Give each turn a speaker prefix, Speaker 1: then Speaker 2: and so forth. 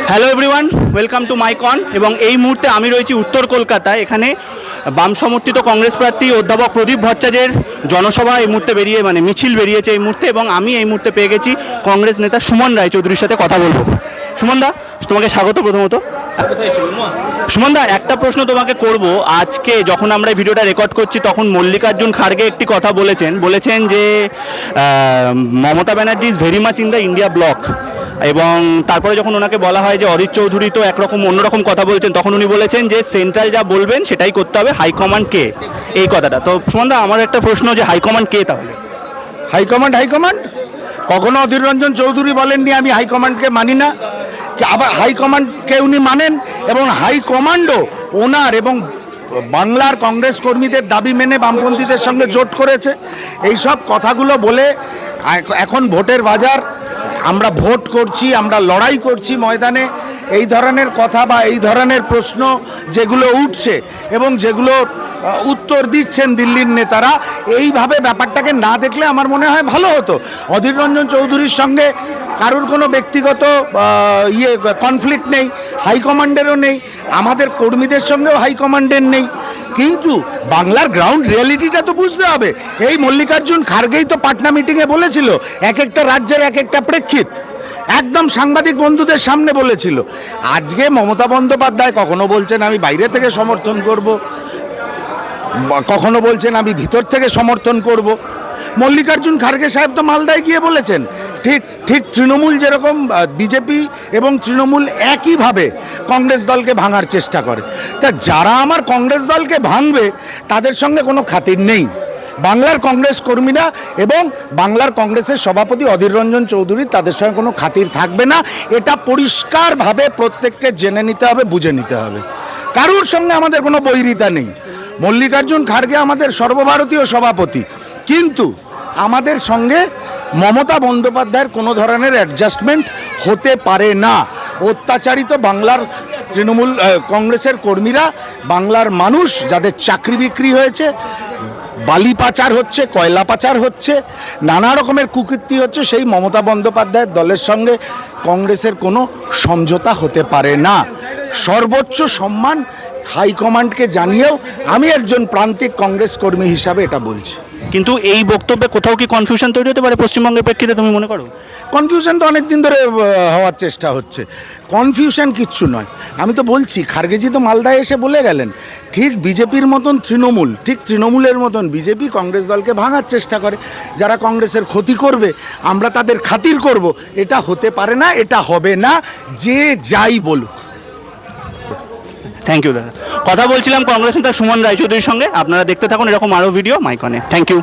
Speaker 1: Hello everyone, welcome to my কন। এবং এই মুহূর্তে আমি রয়েছি উত্তর কলকাতায়। এখানে বাম সমর্থিত কংগ্রেস প্রার্থী অধ্যাপক প্রদীপ ভট্টাচার্যের জনসভা এই মুহূর্তে মিছিল বেরিয়েছে এই মুহূর্তে, এবং আমি এই মুহূর্তে পেয়ে গেছি কংগ্রেস নেতা সুমন রায়চৌধুরীর সাথে কথা বলবো। সুমন দা, তোমাকে স্বাগত। প্রথমত সুমন দা, একটা প্রশ্ন তোমাকে করব। আজকে যখন আমরা এই ভিডিওটা রেকর্ড করছি তখন মল্লিকার্জুন খাড়গে একটি কথা বলেছেন যে Mamata Banerjee is very much in the India block. এবং তারপরে যখন ওনাকে বলা হয় যে অরিত চৌধুরী তো একরকম অন্যরকম কথা বলছেন, তখন উনি বলেছেন যে সেন্ট্রাল যা বলবেন সেটাই করতে হবে, হাইকমান্ড কে, এই কথাটা। তো সুমন দা, আমার একটা প্রশ্ন, যে হাইকমান্ড কে তাহলে?
Speaker 2: হাইকমান্ড কখনো অধীর রঞ্জন চৌধুরী বলেননি আমি হাইকমান্ডকে মানি না। আবার হাইকমান্ডকে উনি মানেন, এবং হাইকমান্ডও ওনার এবং বাংলার কংগ্রেস কর্মীদের দাবি মেনে বামপন্থীদের সঙ্গে জোট করেছে। এই সব কথাগুলো বলে এখন ভোটের বাজার, আমরা ভোট করছি, আমরা লড়াই করছি ময়দানে, এই ধরনের কথা বা এই ধরনের প্রশ্ন যেগুলো উঠছে এবং যেগুলো উত্তর দিচ্ছেন দিল্লির নেতারা, এইভাবে ব্যাপারটাকে না দেখলে আমার মনে হয় ভালো হতো। অধীর রঞ্জন চৌধুরীর সঙ্গে কারোর কোনো ব্যক্তিগত কনফ্লিক্ট নেই, হাইকমান্ডেরও নেই, আমাদের কর্মীদের সঙ্গেও হাইকমান্ডের নেই। কিন্তু বাংলার গ্রাউন্ড রিয়ালিটিটা তো বুঝতে হবে। এই মল্লিকার্জুন খাড়গেই তো পাটনা মিটিংয়ে বলেছিল এক একটা রাজ্যের এক একটা প্রেক্ষিত, একদম সাংবাদিক বন্ধুদের সামনে বলেছিল। আজকে মমতা বন্দ্যোপাধ্যায় কখনো বলছেন আমি বাইরে থেকে সমর্থন করব, কখনো বলছেন আমি ভিতর থেকে সমর্থন করব। মল্লিকার্জুন খাড়গে সাহেব তো মালদায় গিয়ে বলেছেন ঠিক তৃণমূল যেরকম বিজেপি এবং তৃণমূল একইভাবে কংগ্রেস দলকে ভাঙার চেষ্টা করে। তা যারা আমার কংগ্রেস দলকে ভাঙবে তাদের সঙ্গে কোনো খাতির নেই। বাংলার কংগ্রেস কর্মীরা এবং বাংলার কংগ্রেসের সভাপতি অধীর রঞ্জন চৌধুরী, তাদের সঙ্গে কোনো খাতির থাকবে না। এটা পরিষ্কারভাবে প্রত্যেককে জেনে নিতে হবে, বুঝে নিতে হবে। কারোর সঙ্গে আমাদের কোনো বৈরিতা নেই। মল্লিকার্জুন খাড়গে আমাদের সর্বভারতীয় সভাপতি, কিন্তু আমাদের সঙ্গে মমতা বন্দ্যোপাধ্যায়ের কোনো ধরনের অ্যাডজাস্টমেন্ট হতে পারে না। অত্যাচারিত বাংলার তৃণমূল কংগ্রেসের কর্মীরা, বাংলার মানুষ যাদের চাকরি বিক্রি হয়েছে, বালি পাচার হচ্ছে, কয়লা পাচার হচ্ছে, নানা রকমের কুকীর্তি হচ্ছে, সেই মমতা বন্দ্যোপাধ্যায়ের দলের সঙ্গে কংগ্রেসের কোনো সমঝোতা হতে পারে না। সর্বোচ্চ সম্মান হাইকমান্ডকে জানিয়েও আমি একজন প্রান্তিক কংগ্রেস কর্মী হিসাবে এটা বলছি।
Speaker 1: কিন্তু এই বক্তব্যে কোথাও কি কনফিউশন তৈরি হতে পারে পশ্চিমবঙ্গের প্রেক্ষিতে, তুমি মনে করো?
Speaker 2: কনফিউশন তো অনেক দিন ধরে হওয়ার চেষ্টা হচ্ছে, কনফিউশন কিচ্ছু নয়। আমি তো বলছি, খাড়গেজি তো মালদায় এসে বলে গেলেন, ঠিক বিজেপির মতন তৃণমূল, ঠিক তৃণমূলের মতন বিজেপি কংগ্রেস দলকে ভাঙার চেষ্টা করে। যারা কংগ্রেসের ক্ষতি করবে আমরা তাদের খাতির করব, এটা হতে পারে না, এটা হবে না, যে যাই বলুক।
Speaker 1: থ্যাংক ইউ দাদা। কথা বলছিলাম কংগ্রেস নেতা সুমন রায়চৌধুরীর সঙ্গে। আপনারা দেখতে থাকুন এরকম আরও ভিডিও মাইকনে। Thank you.